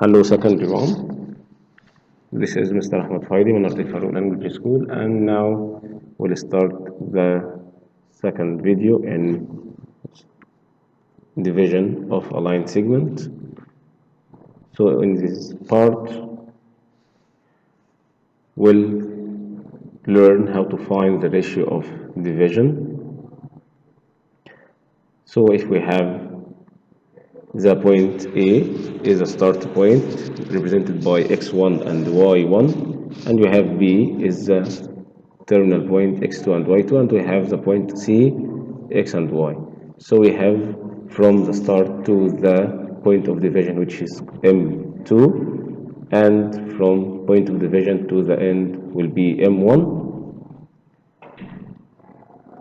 Hello, secondary one. This is Mr. Ahmed Faidi من Artificial Language School, and now we'll start the second video in division of align segment. So in this part, we'll learn how to find the ratio of division. So if we have the point A is a start point represented by x1 and y1, and we have B is the terminal point x2 and y2, and we have the point C, x and y. So we have from the start to the point of division, which is M2, and from point of division to the end will be M1.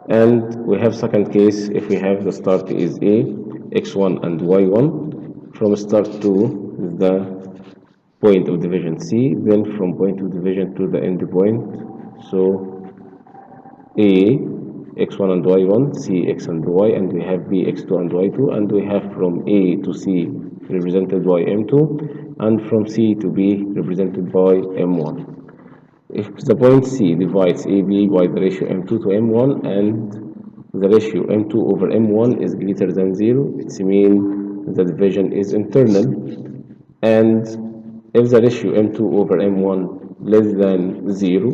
And we have second case if we have the start is A, x1 and y1, from start to the point of division C, then from point of division to the end point. So A, x1 and y1, C, x and y, and we have B, x2 and y2, and we have from A to C represented by M2, and from C to B represented by M1. If the point C divides AB by the ratio M2 to M1 and the ratio M2 over M1 is greater than 0, it means the division is internal. And if the ratio M2 over M1 less than 0,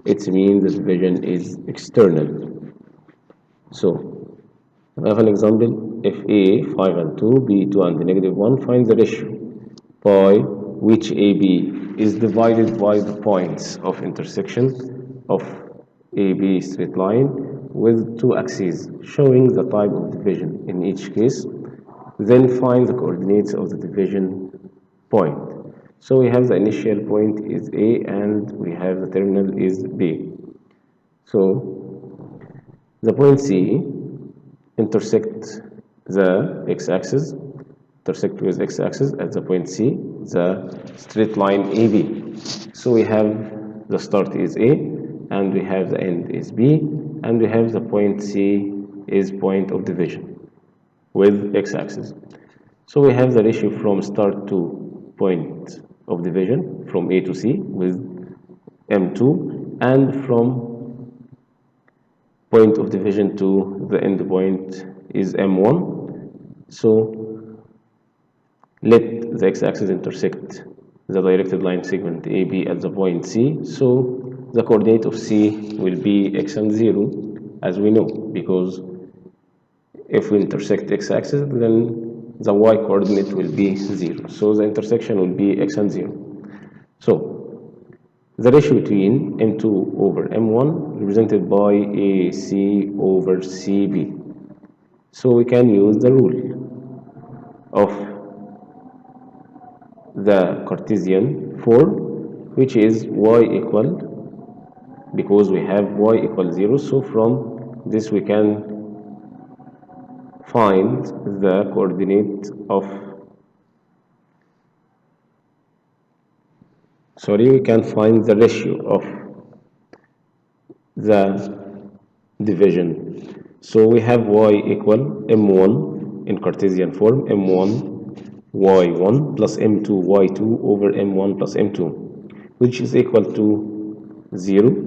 it means the division is external. So, I have an example. If A, 5 and 2, B, 2 and negative 1, find the ratio by which AB is divided by the points of intersection of AB straight line with two axes, showing the type of division in each case. Then find the coordinates of the division point. So we have the initial point is A, and we have the terminal is B. So the point C intersect the x-axis, intersect with x-axis at the point C, the straight line AB. So we have the start is A, and we have the end is B, and we have the point C is point of division with x-axis. So we have the ratio from start to point of division from A to C with M2, and from point of division to the end point is M1. So let the x-axis intersect the directed line segment AB at the point C. So the coordinate of C will be x and 0, as we know, because if we intersect x-axis, then the y coordinate will be 0. So the intersection will be x and 0. So the ratio between M2 over M1 represented by AC over CB. So we can use the rule of the Cartesian form, which is y equal, because we have y equal 0, so from this we can find the coordinate of, we can find the ratio of the division. So we have y equal m1 in Cartesian form, m1 y1 plus m2 y2 over m1 plus m2, which is equal to 0.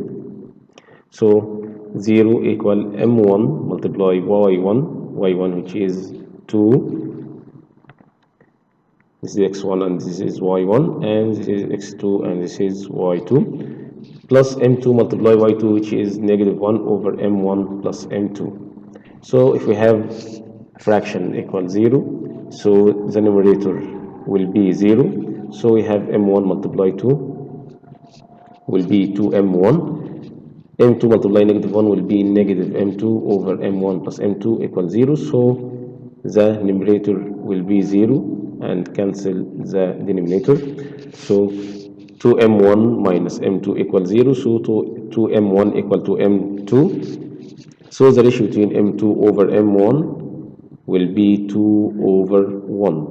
So 0 equal m1 multiply y1 which is 2, this is x1 and this is y1, and this is x2 and this is y2, plus m2 multiply y2 which is negative 1 over m1 plus m2. So if we have a fraction equal 0, so the numerator will be 0. So we have m1 multiply 2 will be 2m1. M2 multiply negative 1 will be negative M2 over M1 plus M2 equals 0. So the numerator will be 0 and cancel the denominator. So 2M1 minus M2 equals 0. So 2M1 equal to M2. So the ratio between M2 over M1 will be 2 over 1.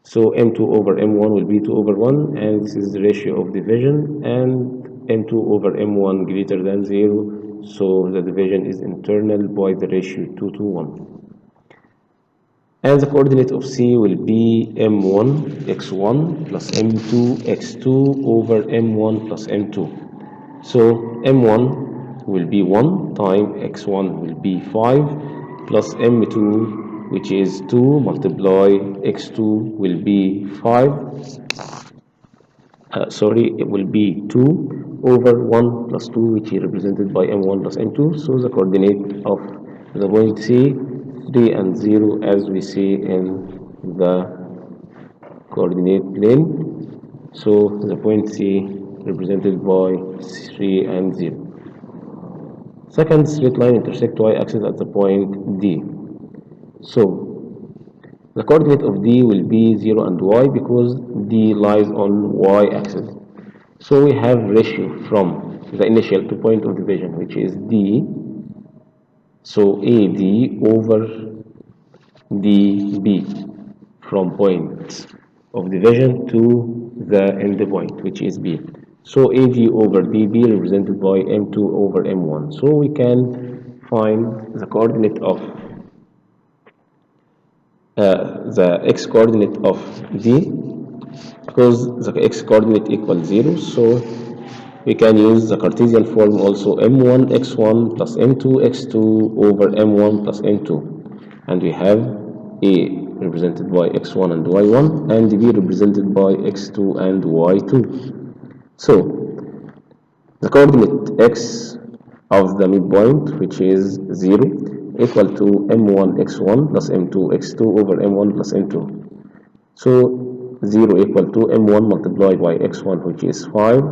So M2 over M1 will be 2 over 1, and this is the ratio of division, and M2 over M1 greater than 0, so the division is internal by the ratio 2 to 1. And the coordinate of C will be m1 x1 plus m2 x2 over m1 plus m2. So m1 will be 1 time x1 will be 5 plus m2, which is 2, multiply x2 will be 5, sorry, it will be 2 over 1 plus 2, which is represented by m1 plus m2. So the coordinate of the point C, 3 and 0, as we see in the coordinate plane. So the point C represented by 3 and 0. Second, straight line intersect y-axis at the point D. So the coordinate of D will be 0 and y because D lies on y-axis. So we have ratio from the initial to point of division, which is D. So AD over DB from point of division to the end point, which is B. So AD over DB represented by M2 over M1. So we can find the coordinate of the x coordinate of D, because the x coordinate equals 0. So we can use the Cartesian form also, m1 x1 plus m2 x2 over m1 plus m2, and we have a represented by x1 and y1 and b represented by x2 and y2. So the coordinate x of the midpoint, which is 0, equal to m1 x1 plus m2 x2 over m1 plus m2. So 0 equal to m1 multiplied by x1, which is 5,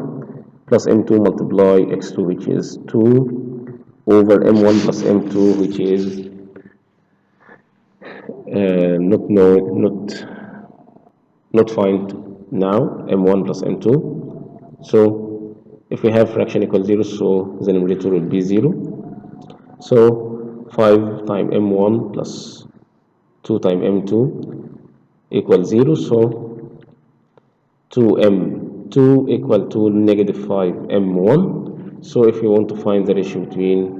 plus m2 multiply x2, which is 2, over m1 plus m2, which is not find now, m1 plus m2. So if we have fraction equal 0, so the numerator will be 0. So 5 times m1 plus 2 times m2 equals 0. So 2m2 equal to negative 5 m1. So if you want to find the ratio between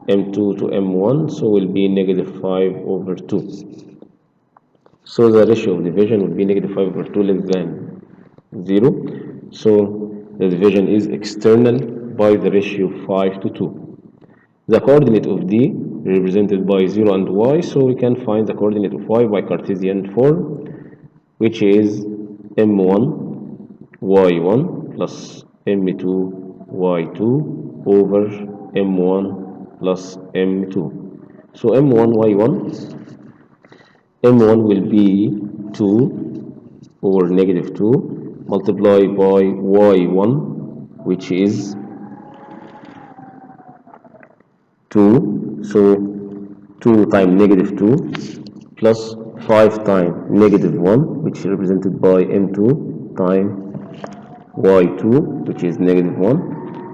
m2 to m1, so will be negative 5 over 2. So the ratio of division will be negative 5 over 2 less than 0. So the division is external by the ratio 5 to 2. The coordinate of D represented by 0 and y, so we can find the coordinate of y by Cartesian form, which is m1 y1 plus m2 y2 over m1 plus m2. So m1 y1, m1 will be 2 over negative 2 multiplied by y1, which is 2. So 2 times negative 2 plus 5 times negative 1, which is represented by m2 times y2, which is negative 1,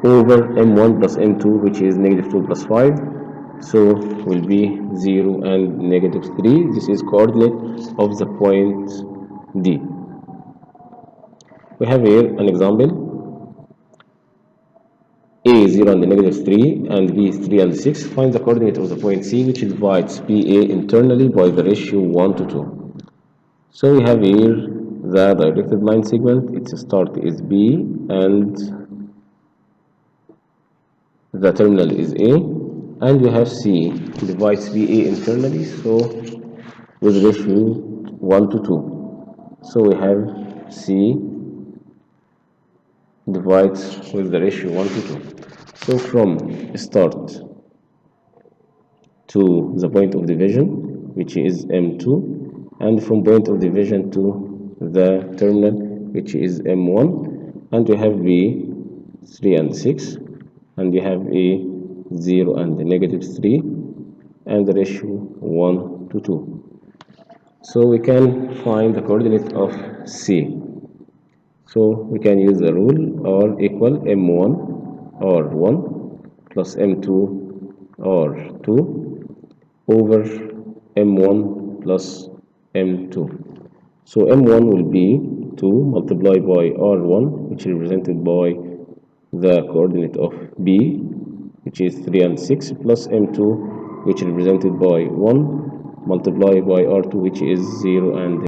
over m1 plus m2, which is negative 2 plus 5. So will be 0 and negative 3. This is coordinate of the point D. We have here an example. A is 0 and negative 3 and B is 3 and 6. Find the coordinate of the point C, which divides BA internally by the ratio 1 to 2. So we have here the directed line segment. Its start is B and the terminal is A, and we have C divides BA internally, so with ratio 1 to 2. So we have C divides with the ratio 1 to 2. So from start to the point of division, which is M2, and from point of division to the terminal, which is M1, and we have B 3 and 6, and we have A 0 and negative 3, and the ratio 1 to 2. So we can find the coordinate of C. So we can use the rule or equal m1 or 1 plus m2 or 2 over m1 plus m2. So m1 will be 2 multiplied by r1, which is represented by the coordinate of b, which is 3 and 6, plus m2, which is represented by 1 multiply by R2 which is 0 and